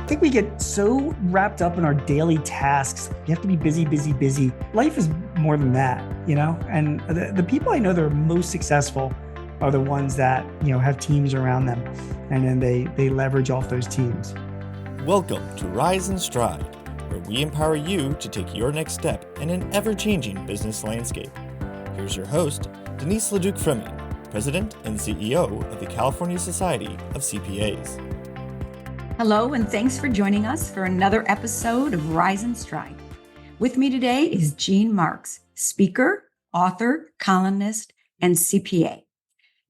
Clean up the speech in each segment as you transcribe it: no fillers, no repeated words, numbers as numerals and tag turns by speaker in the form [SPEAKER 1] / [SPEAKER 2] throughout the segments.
[SPEAKER 1] think we get so wrapped up in our daily tasks. You have to be busy, busy, busy. Life is more than that, And the people I know that are most successful are the ones that, have teams around them, and then they leverage off those teams.
[SPEAKER 2] Welcome to Rise and Stride, where we empower you to take your next step in an ever-changing business landscape. Here's your host, Denise LeDuc-Fleming, President and CEO of the California Society of CPAs.
[SPEAKER 3] Hello, and thanks for joining us for another episode of Rise and Stride. With me today is Gene Marks, speaker, author, columnist, and CPA.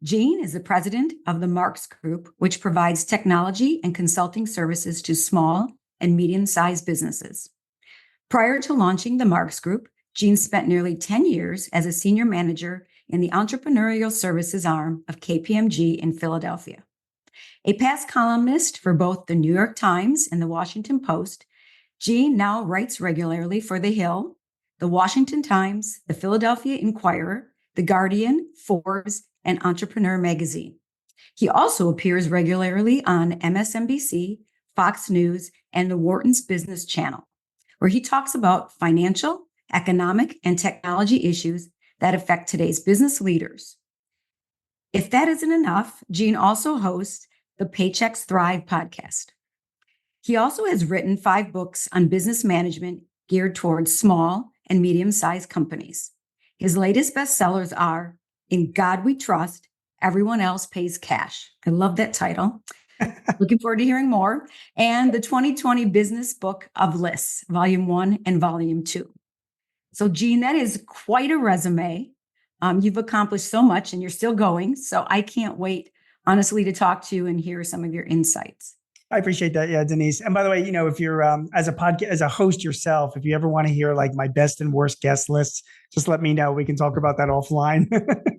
[SPEAKER 3] Gene is the president of the Marks Group, which provides technology and consulting services to small and medium-sized businesses. Prior to launching the Marks Group, Gene spent nearly 10 years as a senior manager in the entrepreneurial services arm of KPMG in Philadelphia. A past columnist for both the New York Times and the Washington Post, Gene now writes regularly for The Hill, the Washington Times, the Philadelphia Inquirer, The Guardian, Forbes, and Entrepreneur magazine. He also appears regularly on MSNBC, Fox News, and the Wharton's Business Channel, where he talks about financial, economic, and technology issues that affect today's business leaders. If that isn't enough, Gene also hosts the Paychex Thrive podcast. He also has written 5 books on business management geared towards small and medium-sized companies. His latest bestsellers are In God We Trust, Everyone Else Pays Cash. I love that title. Looking forward to hearing more. And the 2020 Business Book of Lists, Volume 1 and Volume 2. So Gene, that is quite a resume. You've accomplished so much and you're still going. So I can't wait, honestly, to talk to you and hear some of your insights.
[SPEAKER 1] I appreciate that. Yeah, Denise. And by the way, if you're as a host yourself, if you ever want to hear like my best and worst guest lists, just let me know. We can talk about that offline.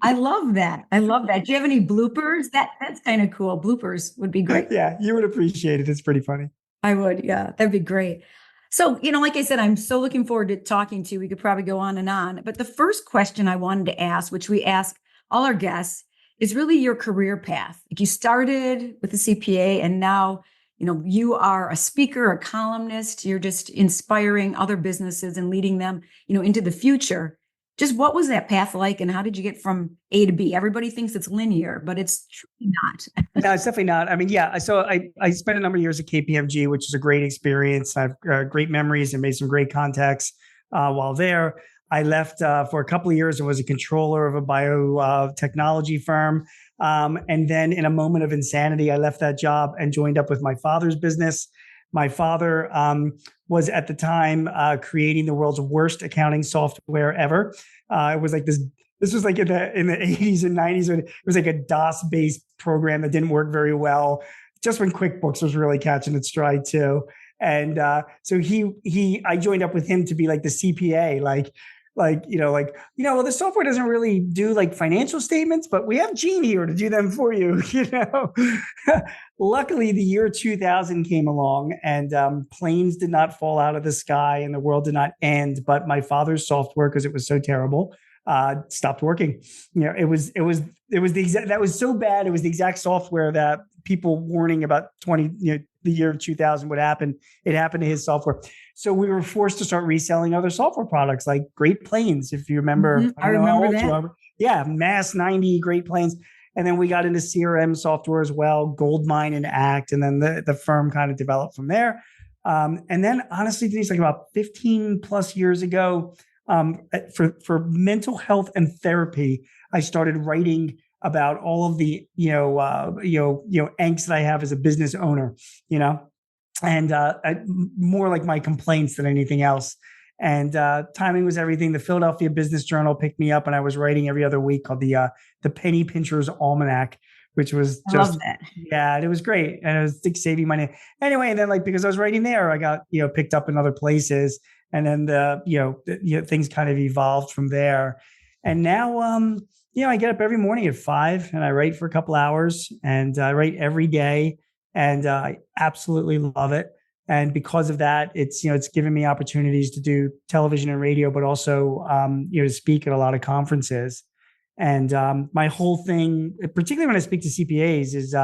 [SPEAKER 3] I love that. Do you have any bloopers? That's kind of cool. Bloopers would be great.
[SPEAKER 1] Yeah, you would appreciate it. It's pretty funny.
[SPEAKER 3] I would. Yeah, that'd be great. So, like I said, I'm so looking forward to talking to you. We could probably go on and on. But the first question I wanted to ask, which we ask all our guests, is really your career path. Like you started with the CPA and now, you are a speaker, a columnist. You're just inspiring other businesses and leading them, into the future. Just what was that path like and how did you get from A to B? Everybody thinks it's linear, but it's truly not.
[SPEAKER 1] No, it's definitely not. I mean, yeah. So I spent a number of years at KPMG, which is a great experience. I have great memories and made some great contacts while there. I left for a couple of years and was a controller of a biotechnology firm. And then in a moment of insanity, I left that job and joined up with my father's business. My father was at the time creating the world's worst accounting software ever. It was like this was like in the 80s and 90s. When it was like a DOS-based program that didn't work very well, just when QuickBooks was really catching its stride too. And so I joined up with him to be like the CPA, well, the software doesn't really do like financial statements, but we have Gene here to do them for you, Luckily, the year 2000 came along and planes did not fall out of the sky and the world did not end. But my father's software, because it was so terrible, stopped working. It was the exact, that was so bad. It was the exact software that people warning about the year 2000 would happen. It happened to his software. So we were forced to start reselling other software products like Great Plains, if you remember.
[SPEAKER 3] Mm-hmm. I remember that.
[SPEAKER 1] Yeah, Mass 90, Great Plains. And then we got into CRM software as well, Goldmine and Act. And then the firm kind of developed from there. And then honestly, Denise, like about 15 plus years ago, for mental health and therapy, I started writing about all of the angst that I have as a business owner, and more like my complaints than anything else. And timing was everything. The Philadelphia Business Journal picked me up, and I was writing every other week called the Penny Pincher's Almanac, which was just,
[SPEAKER 3] love that.
[SPEAKER 1] Yeah, it was great, and it was saving money anyway. And then because I was writing there, I got picked up in other places, and then things kind of evolved from there. And now I get up every morning at 5 and I write for a couple hours, and I write every day, and I absolutely love it. And because of that, it's given me opportunities to do television and radio, but also to speak at a lot of conferences. And my whole thing, particularly when I speak to CPAs, is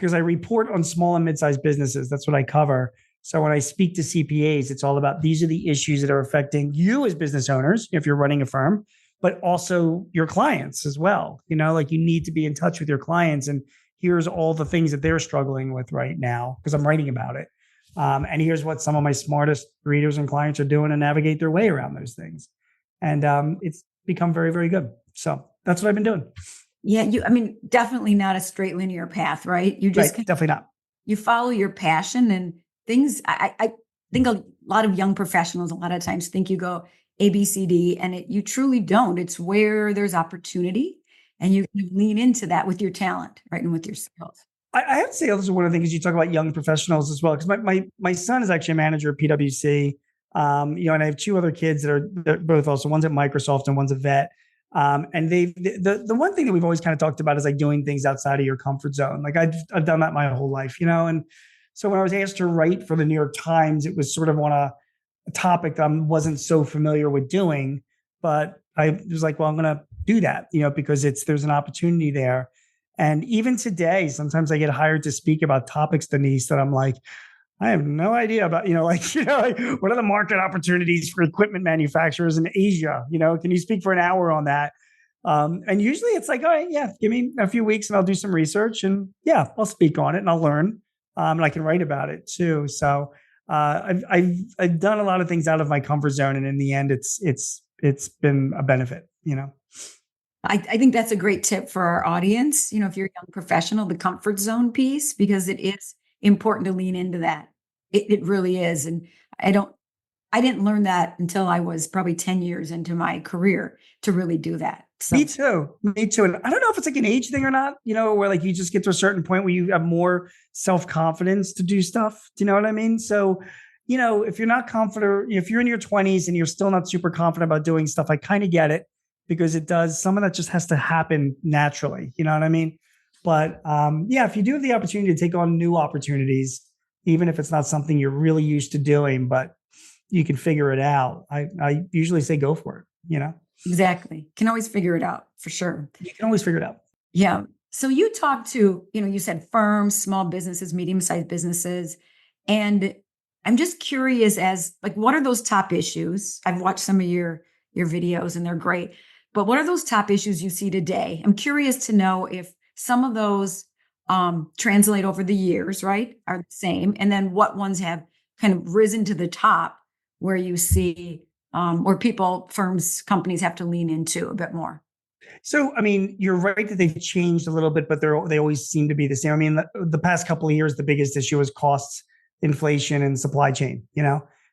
[SPEAKER 1] because I report on small and mid-sized businesses. That's what I cover. So when I speak to CPAs, it's all about these are the issues that are affecting you as business owners, if you're running a firm, but also your clients as well. Like you need to be in touch with your clients, and here's all the things that they're struggling with right now because I'm writing about it. And here's what some of my smartest readers and clients are doing to navigate their way around those things. And it's become very, very good. So that's what I've been doing.
[SPEAKER 3] Yeah, definitely not a straight linear path, right? You just
[SPEAKER 1] definitely not.
[SPEAKER 3] You follow your passion and things. I think a lot of young professionals a lot of times think you go A, B, C, D, and you truly don't. It's where there's opportunity, and you can lean into that with your talent, right, and with your skills.
[SPEAKER 1] I have to say, this is one of the things you talk about young professionals as well, because my son is actually a manager at PwC, and I have two other kids they're both also, one's at Microsoft and one's a vet. And the one thing that we've always kind of talked about is like doing things outside of your comfort zone. Like I've done that my whole life, and so when I was asked to write for the New York Times, it was sort of on a topic that I wasn't so familiar with doing, but I was like, well, I'm going to do that, because there's an opportunity there. And even today, sometimes I get hired to speak about topics, Denise, that I'm like, I have no idea about, like what are the market opportunities for equipment manufacturers in Asia? Can you speak for an hour on that? And usually it's like, all right, yeah, give me a few weeks and I'll do some research, and yeah, I'll speak on it and I'll learn, and I can write about it too. So I've done a lot of things out of my comfort zone, and in the end, it's been a benefit.
[SPEAKER 3] I think that's a great tip for our audience. If you're a young professional, the comfort zone piece, because it is important to lean into that. It really is. And I didn't learn that until I was probably 10 years into my career to really do that. So. Me
[SPEAKER 1] too. And I don't know if it's like an age thing or not, where like you just get to a certain point where you have more self-confidence to do stuff. Do you know what I mean? So, if you're not confident, if you're in your 20s and you're still not super confident about doing stuff, I kind of get it, because some of that just has to happen naturally. You know what I mean? But if you do have the opportunity to take on new opportunities, even if it's not something you're really used to doing, but you can figure it out, I usually say go for it,
[SPEAKER 3] Exactly. Can always figure it out, for sure.
[SPEAKER 1] You can always figure it out.
[SPEAKER 3] Yeah. So you talked to, you said firms, small businesses, medium-sized businesses. And I'm just curious what are those top issues? I've watched some of your videos and they're great. But what are those top issues you see today? I'm curious to know if some of those translate over the years, right, are the same. And then what ones have kind of risen to the top where you see or people, firms, companies have to lean into a bit more?
[SPEAKER 1] So, you're right that they've changed a little bit, but they always seem to be the same. The past couple of years, the biggest issue was costs, inflation, and supply chain,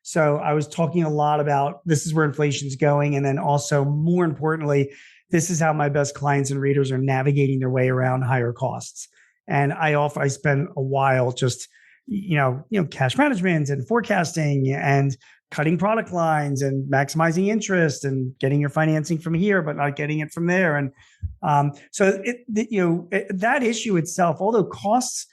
[SPEAKER 1] So I was talking a lot about this is where inflation's going. And then also, more importantly, this is how my best clients and readers are navigating their way around higher costs. And I spend a while just, cash management and forecasting and cutting product lines and maximizing interest and getting your financing from here, but not getting it from there. And that issue itself, although costs,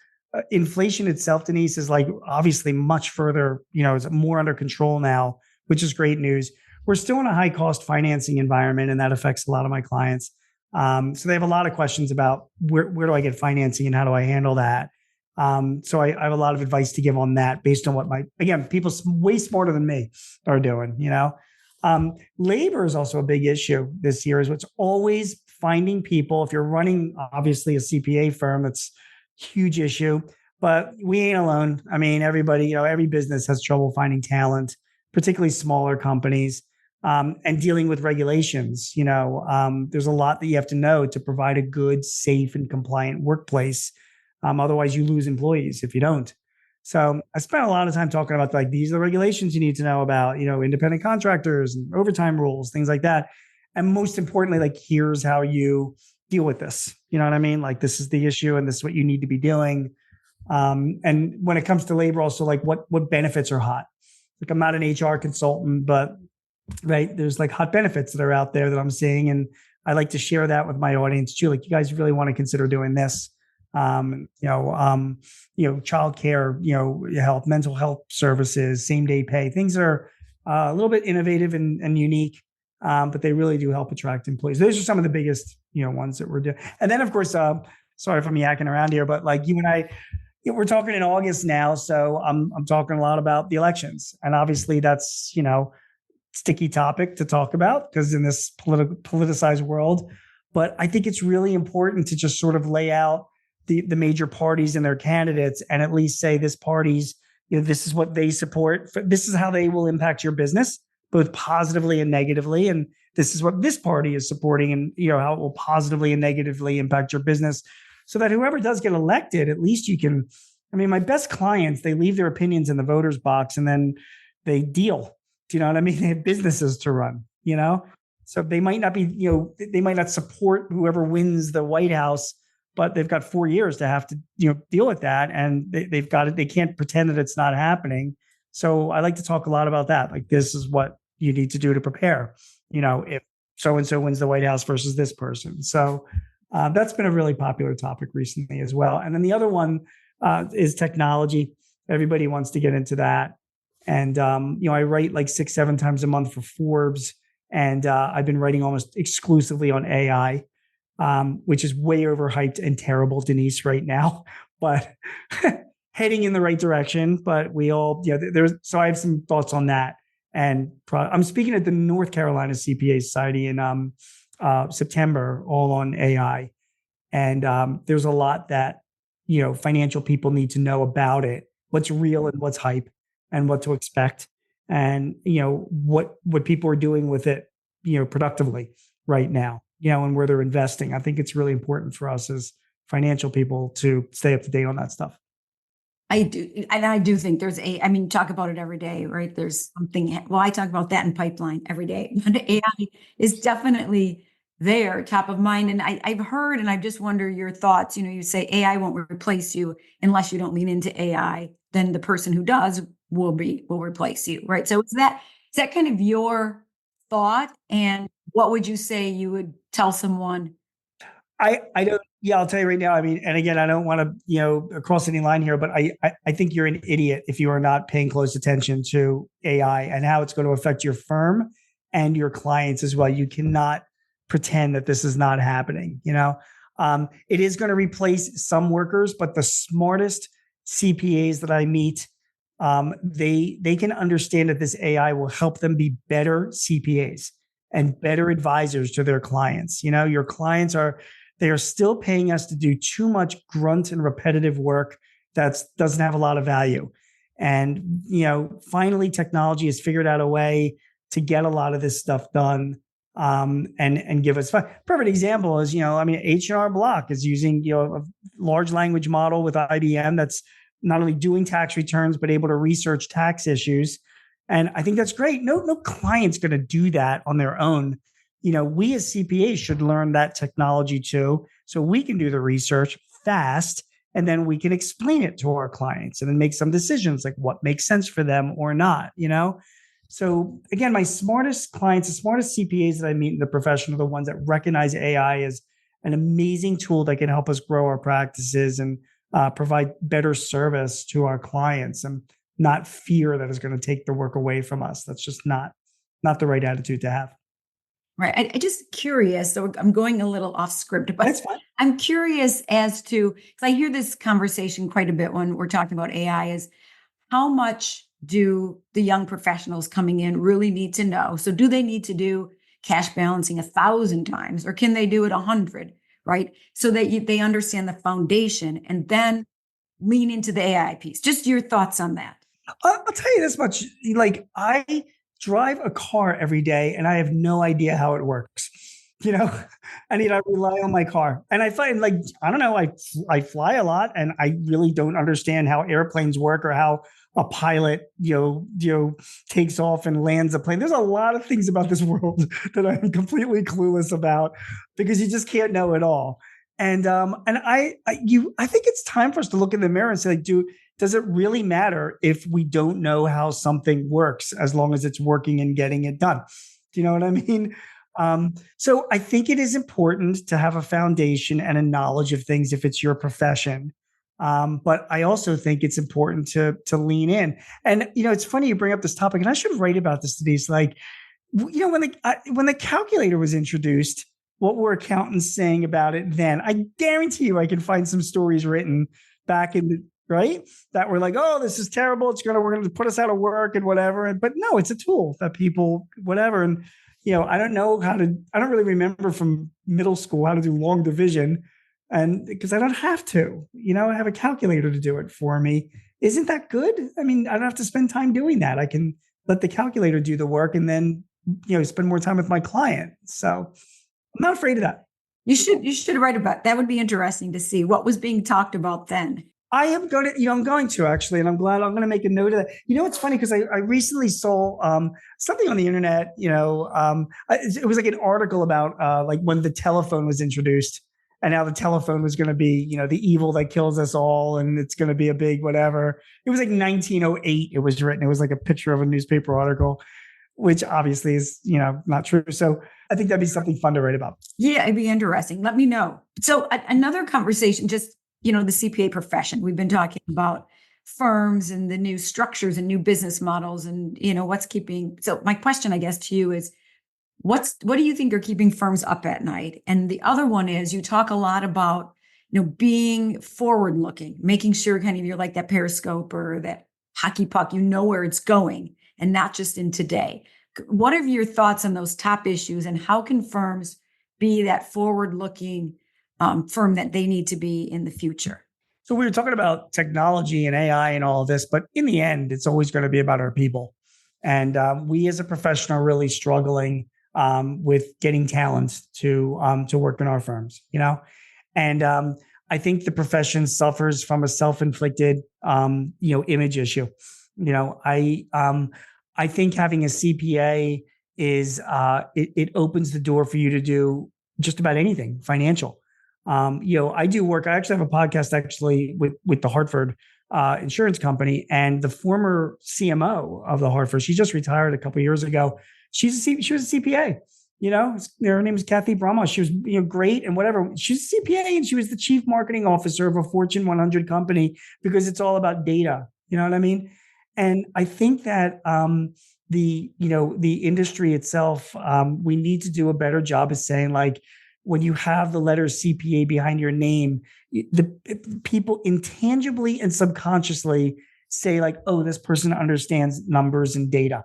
[SPEAKER 1] inflation itself, Denise, is like obviously much further, it's more under control now, which is great news. We're still in a high cost financing environment, and that affects a lot of my clients. So they have a lot of questions about where do I get financing and how do I handle that? So I have a lot of advice to give on that based on what people way smarter than me are doing, Labor is also a big issue this year. Is what's always finding people. If you're running, obviously, a CPA firm, that's a huge issue, but we ain't alone. Everybody, every business has trouble finding talent, particularly smaller companies, and dealing with regulations. There's a lot that you have to know to provide a good, safe, and compliant workplace. Otherwise, you lose employees if you don't. So I spent a lot of time talking about these are the regulations you need to know about, independent contractors and overtime rules, things like that. And most importantly, here's how you deal with this. You know what I mean? This is the issue and this is what you need to be doing. And when it comes to labor, also what benefits are hot. I'm not an HR consultant, but right, there's hot benefits that are out there that I'm seeing. And I like to share that with my audience too. You guys really want to consider doing this. Childcare, help, mental health services, same day pay, things that are a little bit innovative and unique, but they really do help attract employees. Those are some of the biggest, ones that we're doing. And then of course, sorry if I'm yakking around here, but like you and I, we're talking in August now. So I'm talking a lot about the elections. And obviously that's, sticky topic to talk about because in this politicized world, but I think it's really important to just sort of lay out the major parties and their candidates and at least say this party's, this is what they support. This is how they will impact your business, both positively and negatively. And this is what this party is supporting and, how it will positively and negatively impact your business so that whoever does get elected, at least you can, my best clients, they leave their opinions in the voters box and then they deal. Do you know what I mean? They have businesses to run, so they might not be, they might not support whoever wins the White House, but they've got 4 years to have to, deal with that. And they've got it. They can't pretend that it's not happening. So I like to talk a lot about that. Like, this is what you need to do to prepare, if so-and-so wins the White House versus this person. So that's been a really popular topic recently as well. And then the other one is technology. Everybody wants to get into that. And, I write like 6-7 times a month for Forbes. And I've been writing almost exclusively on AI, which is way overhyped and terrible, Denise, right now, but heading in the right direction. But we all, so I have some thoughts on that. And I'm speaking at the North Carolina CPA Society in September, all on AI. And there's a lot that, financial people need to know about it, what's real and what's hype, and what to expect, and what people are doing with it, productively right now, and where they're investing. I think it's really important for us as financial people to stay up to date on that stuff.
[SPEAKER 3] I do. And I do think there's talk about it every day, right? There's something, I talk about that in pipeline every day. But AI is definitely there, top of mind. And I've heard, and I just wonder your thoughts, you say AI won't replace you unless you don't lean into AI, then the person who does will replace you, right? So is that kind of your thought? And what would you say you would tell someone?
[SPEAKER 1] I don't, I'll tell you right now. And again, I don't want to, cross any line here, but I think you're an idiot if you are not paying close attention to AI and how it's going to affect your firm and your clients as well. You cannot pretend that this is not happening. It is going to replace some workers, but the smartest CPAs that I meet, they can understand that this AI will help them be better CPAs and better advisors to their clients. Your clients they are still paying us to do too much grunt and repetitive work that doesn't have a lot of value. And, finally, technology has figured out a way to get a lot of this stuff done. And give us perfect example is, H&R Block is using, a large language model with IBM that's not only doing tax returns, but able to research tax issues. And I think that's great. No client's going to do that on their own. We as CPAs should learn that technology too, so we can do the research fast and then we can explain it to our clients and then make some decisions like what makes sense for them or not, So again, my smartest clients, the smartest CPAs that I meet in the profession are the ones that recognize AI as an amazing tool that can help us grow our practices and provide better service to our clients and not fear that it's going to take the work away from us. That's just not the right attitude to have.
[SPEAKER 3] Right. I just curious. So I'm going a little off script, but
[SPEAKER 1] that's fine.
[SPEAKER 3] I'm curious as to, because I hear this conversation quite a bit when we're talking about AI, is how much do the young professionals coming in really need to know? So do they need to do cash balancing 1,000 times, or can they do it 100, right? So that they understand the foundation and then lean into the AI piece. Just your thoughts on that.
[SPEAKER 1] I'll tell you this much. Like, I drive a car every day and I have no idea how it works. I rely on my car. And I find, like, I don't know, I fly a lot and I really don't understand how airplanes work or how a pilot, takes off and lands a plane. There's a lot of things about this world that I'm completely clueless about because you just can't know it all. And I think it's time for us to look in the mirror and say, like, does it really matter if we don't know how something works as long as it's working and getting it done? Do you know what I mean? So I think it is important to have a foundation and a knowledge of things if it's your profession. But I also think it's important to lean in. And, it's funny you bring up this topic, and I should write about this, Denise. Like, when the calculator was introduced, what were accountants saying about it then? I guarantee you I can find some stories written back in the right that were like, oh, this is terrible. We're gonna put us out of work and whatever. But no, it's a tool that people, whatever. And I don't know I don't really remember from middle school how to do long division. And because I don't have to, I have a calculator to do it for me. Isn't that good? I mean, I don't have to spend time doing that. I can let the calculator do the work and then, spend more time with my client. So I'm not afraid of that.
[SPEAKER 3] You should write about that. Would be interesting to see what was being talked about then.
[SPEAKER 1] I am going to, I'm going to actually, and I'm glad I'm going to make a note of that. It's funny because I recently saw something on the internet, it was like an article about like when the telephone was introduced and how the telephone was going to be, the evil that kills us all. And it's going to be a big whatever. It was like 1908. It was written. It was like a picture of a newspaper article, which obviously is, not true. So I think that'd be something fun to write about.
[SPEAKER 3] Yeah, it'd be interesting. Let me know. So another conversation, just, the CPA profession. We've been talking about firms and the new structures and new business models and, what's keeping. So my question, I guess, to you is, what do you think are keeping firms up at night? And the other one is you talk a lot about, being forward looking, making sure kind of you're like that periscope or that hockey puck, where it's going and not just in today. What are your thoughts on those top issues and how can firms be that forward looking firm that they need to be in the future?
[SPEAKER 1] So we were talking about technology and AI and all of this, but in the end, it's always going to be about our people. And we as a profession are really struggling with getting talent to work in our firms, and I think the profession suffers from a self-inflicted, image issue. I think having a CPA is it opens the door for you to do just about anything financial. I do work. I actually have a podcast with the Hartford insurance company, and the former CMO of the Hartford, she just retired a couple of years ago. She was a CPA. Her name is Kathy Brahma. She was great and whatever. She's a CPA, and she was the chief marketing officer of a Fortune 100 company because it's all about data. You know what I mean? And I think that the industry itself, we need to do a better job of saying, like, when you have the letter CPA behind your name, the people intangibly and subconsciously say like, oh, this person understands numbers and data,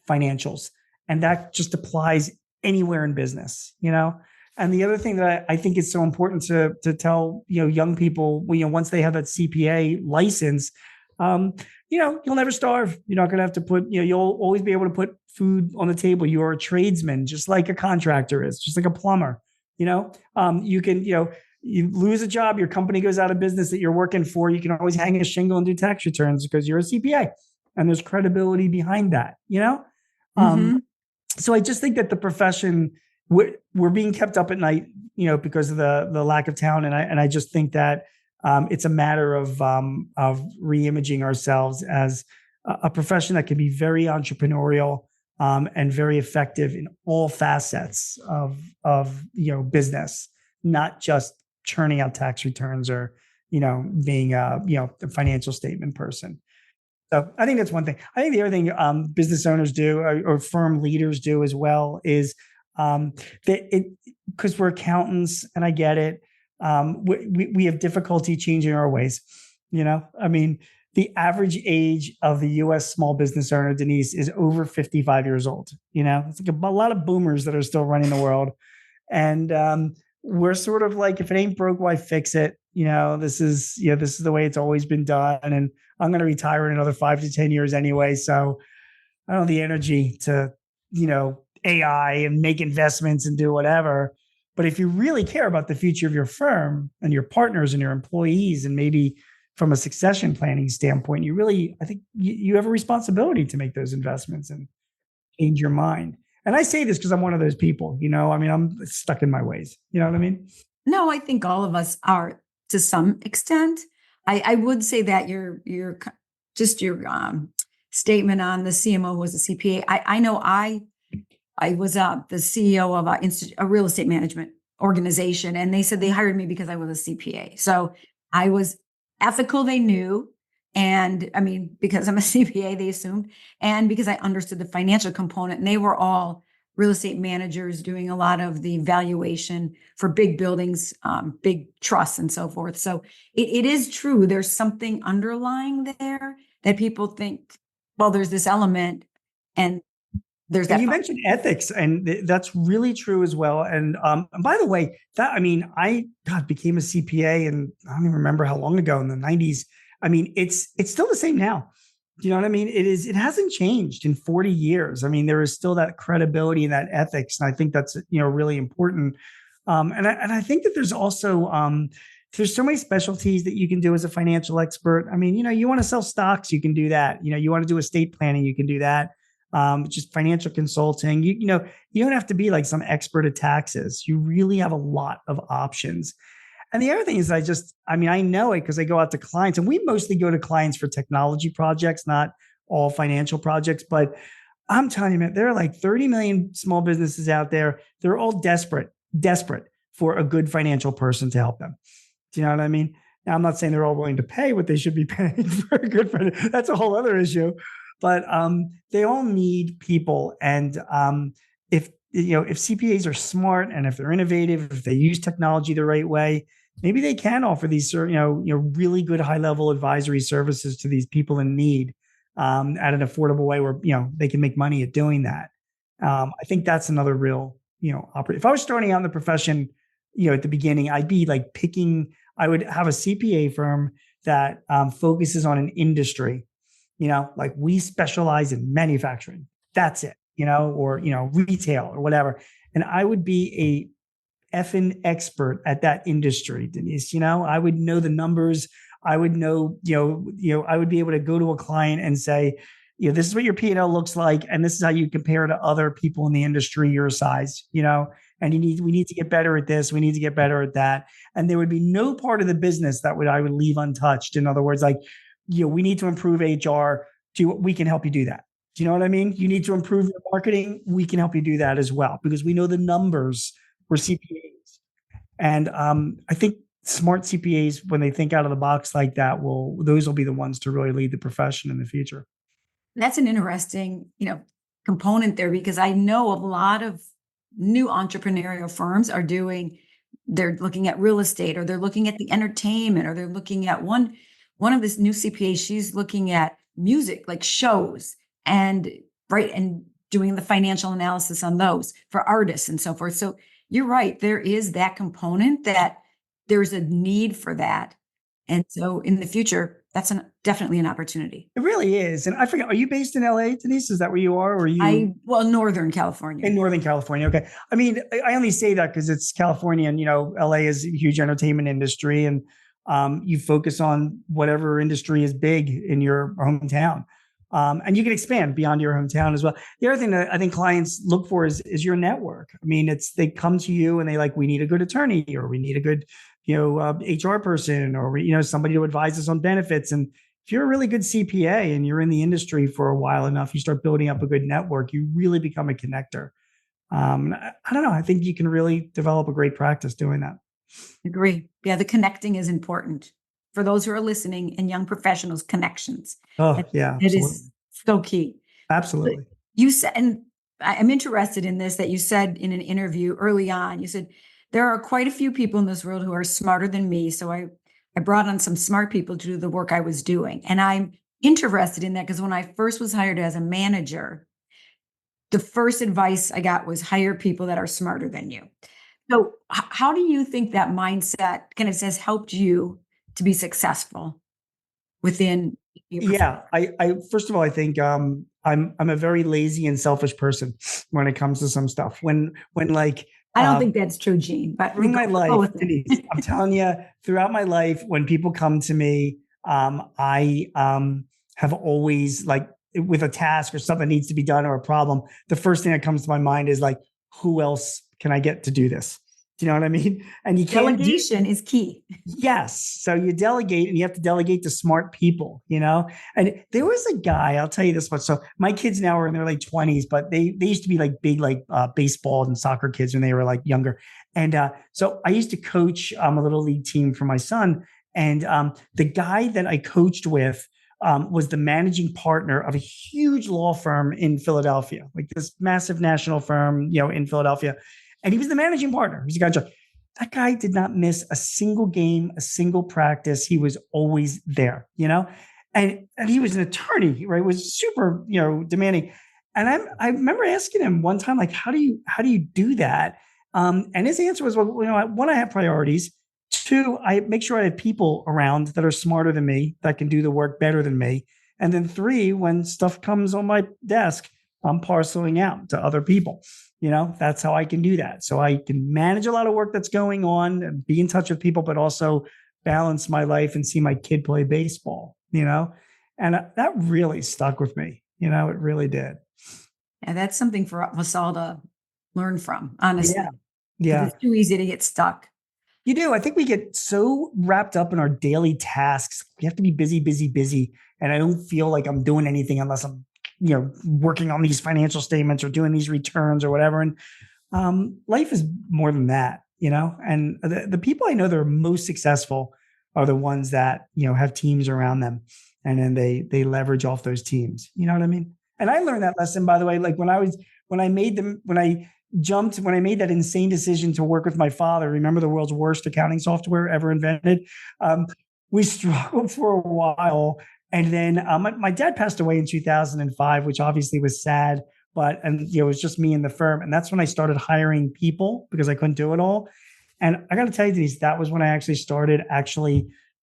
[SPEAKER 1] financials. And that just applies anywhere in business, And the other thing that I think is so important to tell, young people, once they have that CPA license, you'll never starve. You're not going to have to put, you'll always be able to put food on the table. You are a tradesman, just like a contractor is, just like a plumber. You can, you lose a job, your company goes out of business that you're working for. You can always hang a shingle and do tax returns because you're a CPA and there's credibility behind that, So I just think that the profession, we're being kept up at night, because of the lack of talent. And I just think that it's a matter of re-imaging ourselves as a profession that can be very entrepreneurial and very effective in all facets of business, not just churning out tax returns or being a financial statement person. So I think that's one thing. I think the other thing business owners do or firm leaders do as well is because we're accountants, and I get it. We have difficulty changing our ways. The average age of the U.S. small business owner, Denise, is over 55 years old. It's like a lot of boomers that are still running the world. And we're sort of like, if it ain't broke, why fix it? This is the way it's always been done. And I'm going to retire in another 5 to 10 years anyway. So I don't have the energy to, AI and make investments and do whatever. But if you really care about the future of your firm and your partners and your employees, and maybe from a succession planning standpoint, I think you have a responsibility to make those investments and change your mind. And I say this because I'm one of those people, I'm stuck in my ways. You know what I mean?
[SPEAKER 3] No, I think all of us are to some extent. I would say that your statement on the CMO was a CPA. I know I was the CEO of a real estate management organization, and they said they hired me because I was a CPA. So I was ethical, they knew. And I mean, because I'm a CPA, they assumed, and because I understood the financial component, and they were all real estate managers doing a lot of the valuation for big buildings, big trusts and so forth. So it is true. There's something underlying there that people think, well, there's this element and there's
[SPEAKER 1] And
[SPEAKER 3] that.
[SPEAKER 1] you mentioned ethics, and that's really true as well. And by the way, I became a CPA, and I don't even remember how long ago, in the 90s. I mean, it's still the same now. Do you know what I mean? It hasn't changed in 40 years. I mean, there is still that credibility and that ethics. And I think that's, really important. And I think that there's also, there's so many specialties that you can do as a financial expert. I mean, you want to sell stocks, you can do that. You want to do estate planning, you can do that. Just financial consulting. You don't have to be like some expert at taxes. You really have a lot of options. And the other thing is I know it because I go out to clients, and we mostly go to clients for technology projects, not all financial projects. But I'm telling you, man, there are like 30 million small businesses out there. They're all desperate for a good financial person to help them. Do you know what I mean? Now, I'm not saying they're all willing to pay what they should be paying for a good friend. That's a whole other issue. But they all need people. And if CPAs are smart and if they're innovative, if they use technology the right way, maybe they can offer these, really good high level advisory services to these people in need at an affordable way where, they can make money at doing that. I think that's another real, if I was starting out in the profession, at the beginning, I'd be like I would have a CPA firm that focuses on an industry, like we specialize in manufacturing. That's it. Or retail or whatever. And I would be a effing expert at that industry, Denise. I would know the numbers. I would know, I would be able to go to a client and say, this is what your P&L looks like, and this is how you compare to other people in the industry your size, and we need to get better at this. We need to get better at that. And there would be no part of the business that I would leave untouched. In other words, like, we need to improve HR. We can help you do that. Do you know what I mean? You need to improve your marketing. We can help you do that as well because we know the numbers. We're CPAs. And I think smart CPAs, when they think out of the box like that, those will be the ones to really lead the profession in the future.
[SPEAKER 3] That's an interesting, component there, because I know a lot of new entrepreneurial firms they're looking at real estate, or they're looking at the entertainment, or they're looking at one of this new CPAs, she's looking at music, like shows, and doing the financial analysis on those for artists and so forth. So you're right. There is that component that there's a need for that. And so in the future, that's definitely an opportunity.
[SPEAKER 1] It really is. And I forget, are you based in LA, Denise? Is that where you are? Or are you?
[SPEAKER 3] Northern California.
[SPEAKER 1] In Northern California. Okay. I mean, I only say that because it's California and, LA is a huge entertainment industry, and you focus on whatever industry is big in your hometown. And you can expand beyond your hometown as well. The other thing that I think clients look for is your network. I mean, they come to you and we need a good attorney, or we need a good, HR person, or, somebody to advise us on benefits. And if you're a really good CPA and you're in the industry for a while enough, you start building up a good network, you really become a connector. I don't know. I think you can really develop a great practice doing that.
[SPEAKER 3] Agree. Yeah. The connecting is important. For those who are listening, and young professionals, connections.
[SPEAKER 1] Oh, yeah.
[SPEAKER 3] It is so key.
[SPEAKER 1] Absolutely.
[SPEAKER 3] You said, and I'm interested in this, that you said in an interview early on, you said, there are quite a few people in this world who are smarter than me. So I brought on some smart people to do the work I was doing. And I'm interested in that because when I first was hired as a manager, the first advice I got was hire people that are smarter than you. So how do you think that mindset kind of has helped you to be successful within your profession?
[SPEAKER 1] Yeah, I first of all, I think I'm a very lazy and selfish person when it comes to some stuff. When
[SPEAKER 3] I don't think that's true, Gene. But
[SPEAKER 1] through my life, Denise, I'm telling you, throughout my life, when people come to me, I have always, with a task or something that needs to be done or a problem, the first thing that comes to my mind is who else can I get to do this? Do you know what I mean? And
[SPEAKER 3] delegation is key.
[SPEAKER 1] Yes. So you delegate, and you have to delegate to smart people, And there was a guy, I'll tell you this much. So my kids now are in their late 20s, but they used to be big, baseball and soccer kids when they were younger. And so I used to coach a little league team for my son. And the guy that I coached with, was the managing partner of a huge law firm in Philadelphia, like this massive national firm, in Philadelphia. And he was the managing partner. He's a guy. That guy did not miss a single game, a single practice. He was always there, and he was an attorney, right? Was super, demanding. And I remember asking him one time, like, how do you do that? And his answer was, well, one, I have priorities. Two, I make sure I have people around that are smarter than me, that can do the work better than me. And then three, when stuff comes on my desk, I'm parceling out to other people. That's how I can do that. So I can manage a lot of work that's going on and be in touch with people, but also balance my life and see my kid play baseball, and that really stuck with me. It really did.
[SPEAKER 3] And that's something for us all to learn from, honestly.
[SPEAKER 1] Yeah.
[SPEAKER 3] It's too easy to get stuck.
[SPEAKER 1] You do. I think we get so wrapped up in our daily tasks. We have to be busy, busy, busy. And I don't feel like I'm doing anything unless I'm, working on these financial statements or doing these returns or whatever. And life is more than that, and the people I know that are most successful are the ones that, have teams around them. And then they leverage off those teams. You know what I mean? And I learned that lesson, by the way, like when I made that insane decision to work with my father, remember the world's worst accounting software ever invented? We struggled for a while. And then my dad passed away in 2005, which obviously was sad, but it was just me and the firm. And that's when I started hiring people because I couldn't do it all. And I got to tell you, Denise, that was when I actually started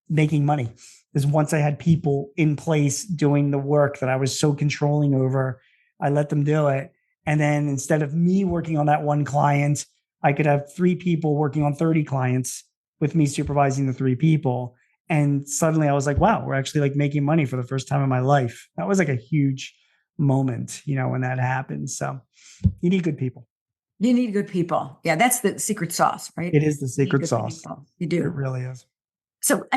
[SPEAKER 1] making money. Is once I had people in place doing the work that I was so controlling over, I let them do it. And then instead of me working on that one client, I could have 3 people working on 30 clients with me supervising the 3 people. And suddenly I was like, wow, we're actually like making money for the first time in my life. That was like a huge moment, when that happened. So you need good people.
[SPEAKER 3] You need good people. Yeah, that's the secret sauce, right?
[SPEAKER 1] It is the secret sauce.
[SPEAKER 3] People. You do.
[SPEAKER 1] It really is.
[SPEAKER 3] So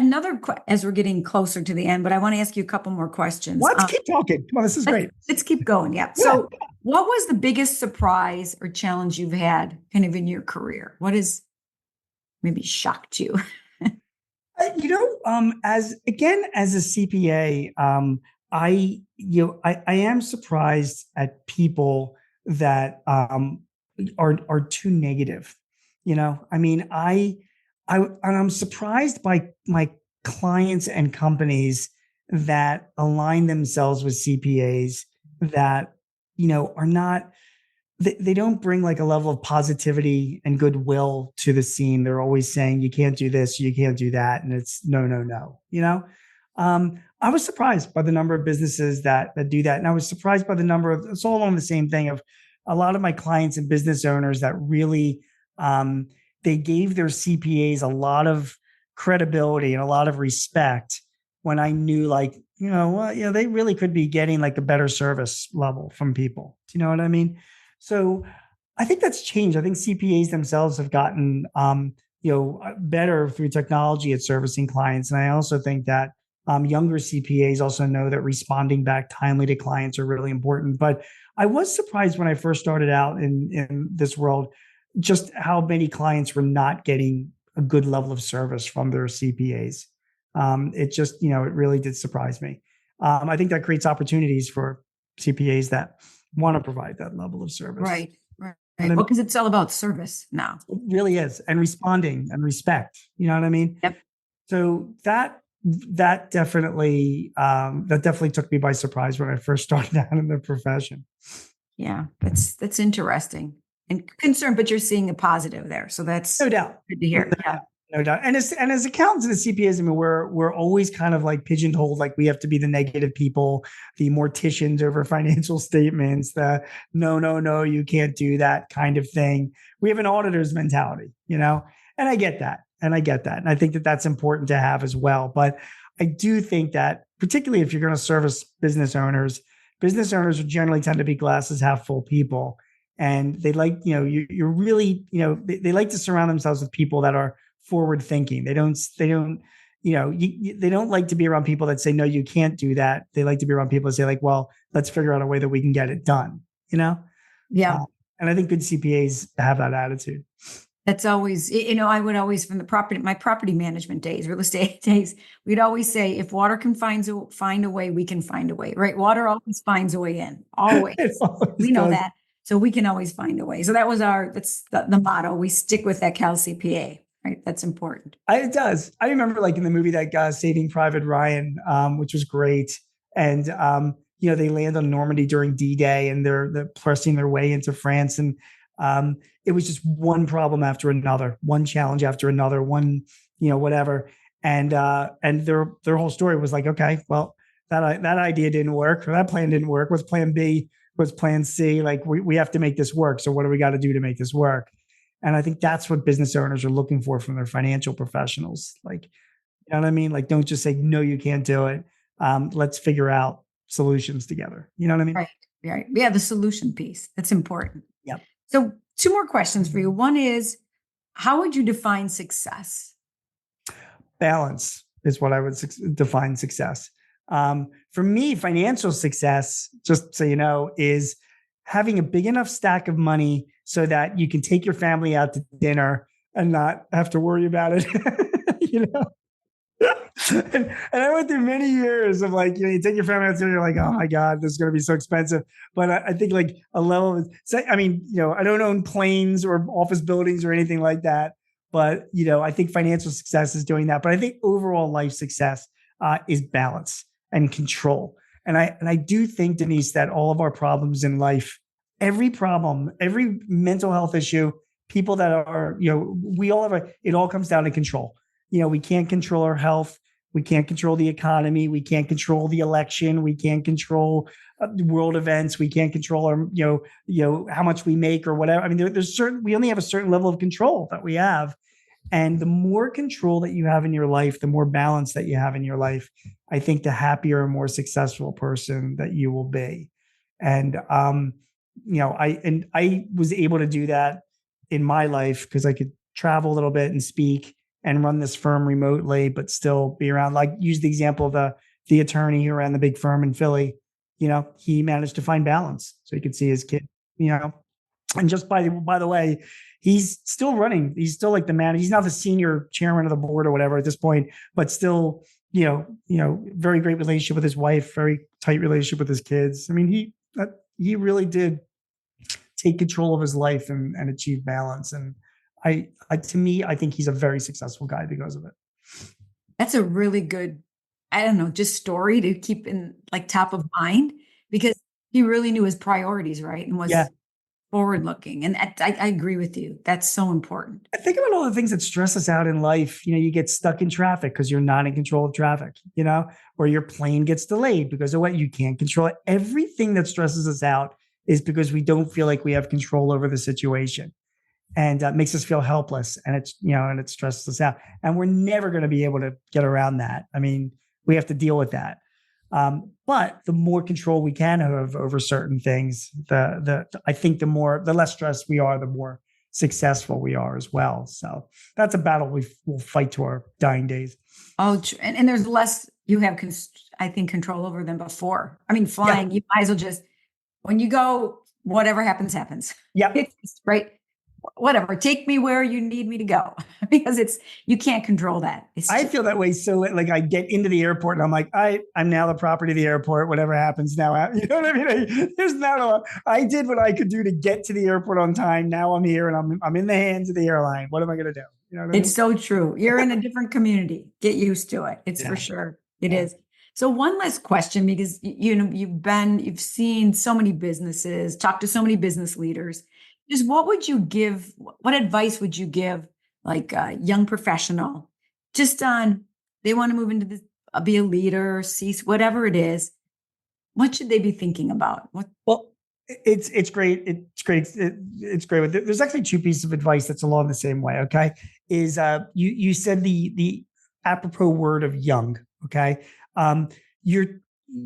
[SPEAKER 3] as we're getting closer to the end, but I want to ask you a couple more questions.
[SPEAKER 1] Let's keep talking. Come on, this is great.
[SPEAKER 3] Let's keep going. Yeah. So what was the biggest surprise or challenge you've had kind of in your career? What has maybe shocked you?
[SPEAKER 1] As a CPA, I am surprised at people that are too negative. I'm surprised by my clients and companies that align themselves with CPAs that, are not, they don't bring like a level of positivity and goodwill to the scene. They're always saying, you can't do this, you can't do that. And it's no. I was surprised by the number of businesses that do that. And I was surprised by the number of, it's all along the same thing of a lot of my clients and business owners that really, they gave their CPAs a lot of credibility and a lot of respect when I knew they really could be getting like a better service level from people. Do you know what I mean? So I think that's changed. I think CPAs themselves have gotten, better through technology at servicing clients. And I also think that younger CPAs also know that responding back timely to clients are really important. But I was surprised when I first started out in this world, just how many clients were not getting a good level of service from their CPAs. It just, it really did surprise me. I think that creates opportunities for CPAs that want to provide that level of service.
[SPEAKER 3] Right. Well, because it's all about service now.
[SPEAKER 1] It really is. And responding and respect. You know what I mean?
[SPEAKER 3] Yep.
[SPEAKER 1] So that definitely took me by surprise when I first started out in the profession.
[SPEAKER 3] Yeah, that's interesting and concerned, but you're seeing a positive there. So that's
[SPEAKER 1] no doubt
[SPEAKER 3] good to hear. Yeah.
[SPEAKER 1] No doubt. And as accountants and CPAs, we're always kind of like pigeonholed, like we have to be the negative people, the morticians over financial statements, the no, you can't do that kind of thing. We have an auditor's mentality, and I get that. And I think that that's important to have as well. But I do think that particularly if you're going to service business owners generally tend to be glasses half full people. And they like, you're really, they like to surround themselves with people that are forward thinking. They don't like to be around people that say, no, you can't do that. They like to be around people that say like, well, let's figure out a way that we can get it done,
[SPEAKER 3] Yeah.
[SPEAKER 1] And I think good CPAs have that attitude.
[SPEAKER 3] That's always, I would always, from my property management days, real estate days, we'd always say, if water can find a way, we can find a way, right? Water always finds a way in, always.
[SPEAKER 1] It always
[SPEAKER 3] We know
[SPEAKER 1] does.
[SPEAKER 3] that. So we can always find a way. So that's the motto. We stick with that Cal CPA, right? That's important.
[SPEAKER 1] It does. I remember like in the movie that Saving Private Ryan, which was great. And, they land on Normandy during D-Day and they're pressing their way into France. And it was just one problem after another, one challenge after another, one, whatever. And their whole story was like, okay, well, that idea didn't work, or that plan didn't work. What's plan B? What's plan C? Like we have to make this work. So what do we got to do to make this work? And I think that's what business owners are looking for from their financial professionals. Like, you know what I mean? Like, don't just say, no, you can't do it. Let's figure out solutions together. You know what I mean?
[SPEAKER 3] Right. Right. Yeah. The solution piece. That's important.
[SPEAKER 1] Yep.
[SPEAKER 3] So 2 more questions for you. One is, how would you define success?
[SPEAKER 1] Balance is what I would define success. For me, financial success, just so you know, is having a big enough stack of money so that you can take your family out to dinner and not have to worry about it. And I went through many years of like, you take your family out to dinner, you're like, oh my God, this is going to be so expensive. But I think like a level of, I don't own planes or office buildings or anything like that. But, I think financial success is doing that. But I think overall life success is balance and control. And I do think, Denise, that all of our problems in life, every problem, every mental health issue, people that are, we all have it all comes down to control. We can't control our health. We can't control the economy. We can't control the election. We can't control world events. We can't control our, how much we make or whatever. I mean, we only have a certain level of control that we have. And the more control that you have in your life, the more balance that you have in your life, I think the happier and more successful person that you will be. And, I was able to do that in my life because I could travel a little bit and speak and run this firm remotely, but still be around. Like, use the example of the attorney who ran the big firm in Philly. He managed to find balance so he could see his kid, and just by the way, he's still running. He's still like the man. He's not the senior chairman of the board or whatever at this point, but still, very great relationship with his wife, very tight relationship with his kids. I mean, he really did take control of his life and achieve balance. And to me, I think he's a very successful guy because of it.
[SPEAKER 3] That's a really good, just story to keep in like top of mind, because he really knew his priorities, right? And was forward looking. And I agree with you. That's so important.
[SPEAKER 1] I think about all the things that stress us out in life. You get stuck in traffic because you're not in control of traffic, or your plane gets delayed because of what you can't control it. Everything that stresses us out is because we don't feel like we have control over the situation. And makes us feel helpless, and it stresses us out. And we're never going to be able to get around that. I mean, we have to deal with that. But the more control we can have over certain things, I think the less stressed we are, the more successful we are as well. So that's a battle we'll fight to our dying days.
[SPEAKER 3] Oh, and there's less you have, I think, control over than before. I mean, flying, you might as well just, when you go, whatever happens, happens.
[SPEAKER 1] Yeah.
[SPEAKER 3] Right. Whatever, take me where you need me to go, because you can't control that.
[SPEAKER 1] I feel that way. So like I get into the airport and I'm like, I'm now the property of the airport, whatever happens now. You know what I mean? I did what I could do to get to the airport on time. Now I'm here and I'm in the hands of the airline. What am I going to do? You know what I mean?
[SPEAKER 3] It's so true. You're in a different community. Get used to it. It's for sure. It is. So one last question, because you've seen so many businesses, talked to so many business leaders. Just what advice would you give like a young professional just on, they want to move into this, be a leader, whatever it is, what should they be thinking about?
[SPEAKER 1] Well, it's great. It's great. There's actually 2 pieces of advice that's along the same way. Okay. Is you said the apropos word of young. Okay. You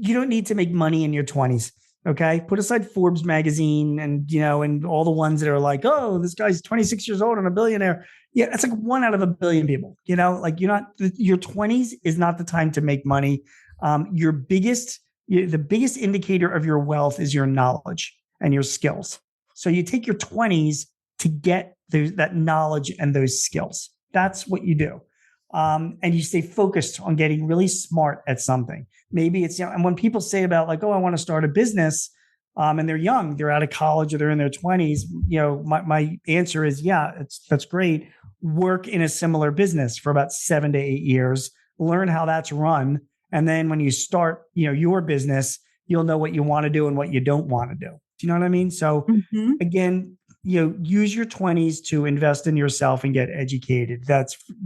[SPEAKER 1] don't need to make money in your 20s. Okay. Put aside Forbes magazine and all the ones that are like, oh, this guy's 26 years old and a billionaire. Yeah. That's like 1 out of a billion people, like your 20s is not the time to make money. The biggest indicator of your wealth is your knowledge and your skills. So you take your 20s to get that knowledge and those skills. That's what you do. And you stay focused on getting really smart at something. Maybe it's, and when people say about like, oh, I want to start a business, and they're young, they're out of college or they're in their 20s, my answer is, yeah, that's great. Work in a similar business for about 7 to 8 years, learn how that's run. And then when you start, your business, you'll know what you want to do and what you don't want to do. Do you know what I mean? So again, use your 20s to invest in yourself and get educated.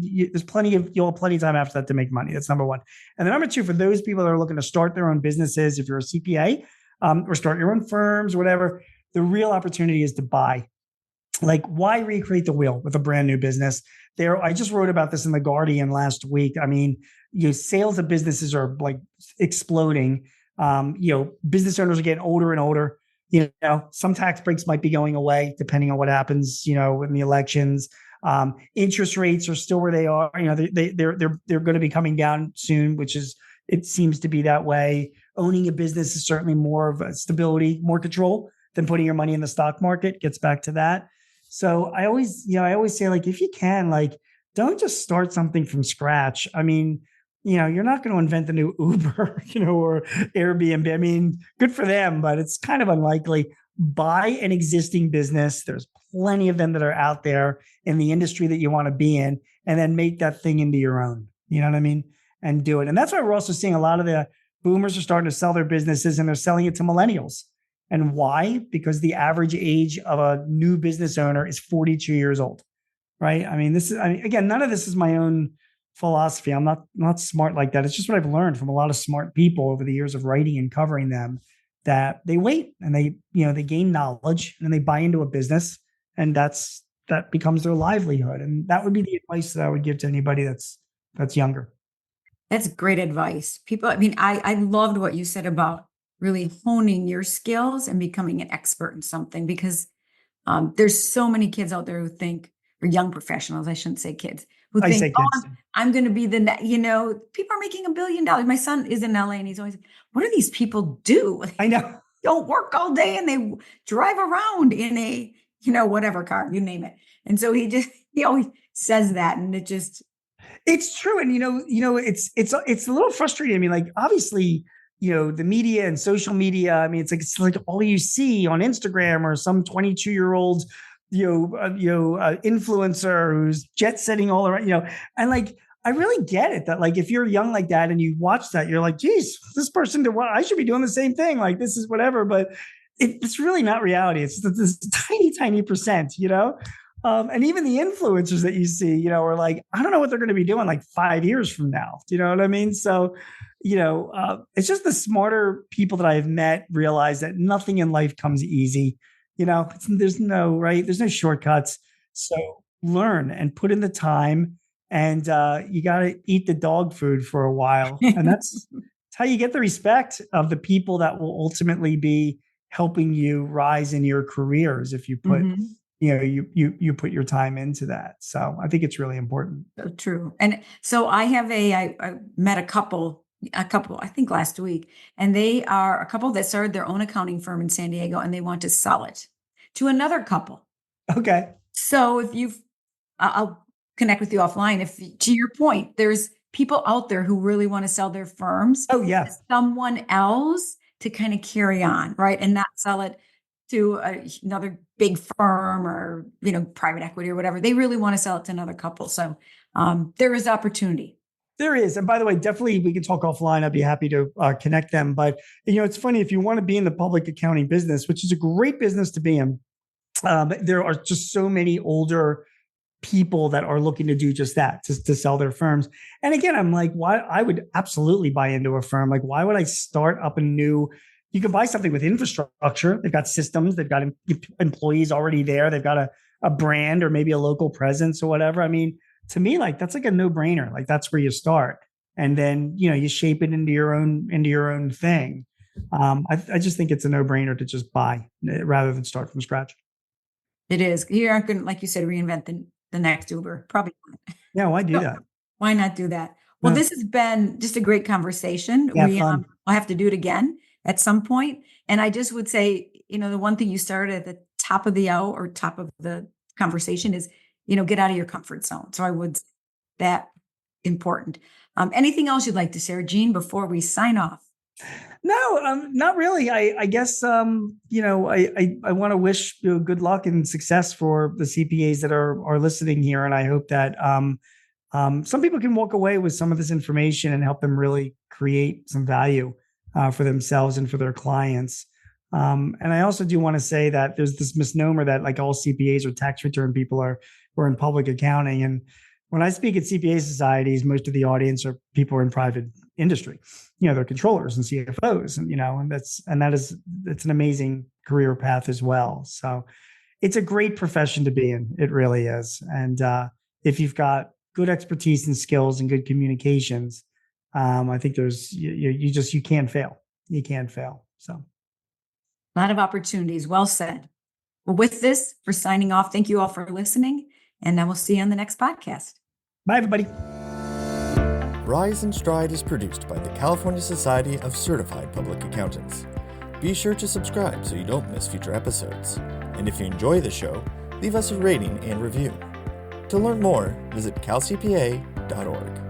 [SPEAKER 1] You'll have plenty of time after that to make money. That's number one. And then number two, for those people that are looking to start their own businesses, if you're a CPA, or start your own firms, whatever, the real opportunity is to buy. Like, why recreate the wheel with a brand new business? I just wrote about this in The Guardian last week. I mean, sales of businesses are like exploding. Business owners are getting older and older. Some tax breaks might be going away depending on what happens, in the elections. Interest rates are still where they are. They're going to be coming down soon, it seems to be that way. Owning a business is certainly more of a stability, more control than putting your money in the stock market. Gets back to that. So I always say, like, if you can, like, don't just start something from scratch. I mean, you're not going to invent the new Uber, or Airbnb. I mean, good for them, but it's kind of unlikely. Buy an existing business. There's plenty of them that are out there in the industry that you want to be in, and then make that thing into your own. You know what I mean? And do it. And that's why we're also seeing a lot of the boomers are starting to sell their businesses, and they're selling it to millennials. And why? Because the average age of a new business owner is 42 years old, right? I mean, again, none of this is my own philosophy. I'm not smart like that. It's just what I've learned from a lot of smart people over the years of writing and covering them, that they wait and they gain knowledge and they buy into a business, and that becomes their livelihood. And that would be the advice that I would give to anybody that's younger.
[SPEAKER 3] That's great advice. I loved what you said about really honing your skills and becoming an expert in something, because there's so many kids out there who think, or young professionals, I shouldn't say kids, who think, I'm going to be people are making $1 billion. My son is in LA and he's always, what do these people do?
[SPEAKER 1] I know.
[SPEAKER 3] Don't work all day and they drive around in a, whatever car, you name it. And so he always says that, and
[SPEAKER 1] it's true. And, it's a little frustrating. I mean, like, obviously, the media and social media, I mean, it's like all you see on Instagram, or some 22-year-old, influencer who's jet setting all around, and like, I really get it that, like, if you're young like that and you watch that, you're like, geez, this person did what? I should be doing the same thing. Like, this is whatever, but it's really not reality. It's this tiny, tiny percent, and even the influencers that you see, are like, I don't know what they're going to be doing like 5 years from now. Do you know what I mean? So, it's just the smarter people that I've met realize that nothing in life comes easy. There's no shortcuts. So learn and put in the time, and you got to eat the dog food for a while. And that's how you get the respect of the people that will ultimately be helping you rise in your careers, if you put you put your time into that. So I think it's really important.
[SPEAKER 3] So true. And so I met a couple, I think last week, and they are a couple that started their own accounting firm in San Diego, and they want to sell it to another couple.
[SPEAKER 1] Okay.
[SPEAKER 3] So I'll connect with you offline. If, to your point, there's people out there who really want to sell their firms.
[SPEAKER 1] Oh yeah.
[SPEAKER 3] To someone else to kind of carry on, right? And not sell it to another big firm or, private equity or whatever. They really want to sell it to another couple. So there is opportunity.
[SPEAKER 1] There is. And by the way, definitely we can talk offline. I'd be happy to connect them. But, it's funny, if you want to be in the public accounting business, which is a great business to be in, there are just so many older people that are looking to do just that, to sell their firms. And again, I'm like, why? I would absolutely buy into a firm. Like, why would I start up you can buy something with infrastructure. They've got systems, they've got employees already there. They've got a brand or maybe a local presence or whatever. I mean, to me, like, that's like a no-brainer. Like, that's where you start. And then, you shape it into your own thing. I just think it's a no-brainer to just buy rather than start from scratch.
[SPEAKER 3] It is. You aren't going to, like you said, reinvent the next Uber. Probably not.
[SPEAKER 1] Yeah, why do that?
[SPEAKER 3] Why not do that? Well, This has been just a great conversation.
[SPEAKER 1] Yeah,
[SPEAKER 3] I'll have to do it again at some point. And I just would say, the one thing you started at the top of the hour or top of the conversation is, get out of your comfort zone. So I would say that important. Anything else you'd like to share, Jean, before we sign off?
[SPEAKER 1] No, not really. I guess, I want to wish good luck and success for the CPAs that are listening here. And I hope that some people can walk away with some of this information and help them really create some value for themselves and for their clients. And I also do want to say that there's this misnomer that like all CPAs or tax return people are in public accounting. And when I speak at CPA societies, most of the audience are people in private industry. They're controllers and CFOs, and it's an amazing career path as well. So it's a great profession to be in. It really is. And if you've got good expertise and skills and good communications, I think you can't fail. You can't fail. So.
[SPEAKER 3] A lot of opportunities. Well said. Well, with this, we're signing off. Thank you all for listening, and I will see you on the next podcast.
[SPEAKER 1] Bye, everybody.
[SPEAKER 2] Rise and Stride is produced by the California Society of Certified Public Accountants. Be sure to subscribe so you don't miss future episodes. And if you enjoy the show, leave us a rating and review. To learn more, visit calcpa.org.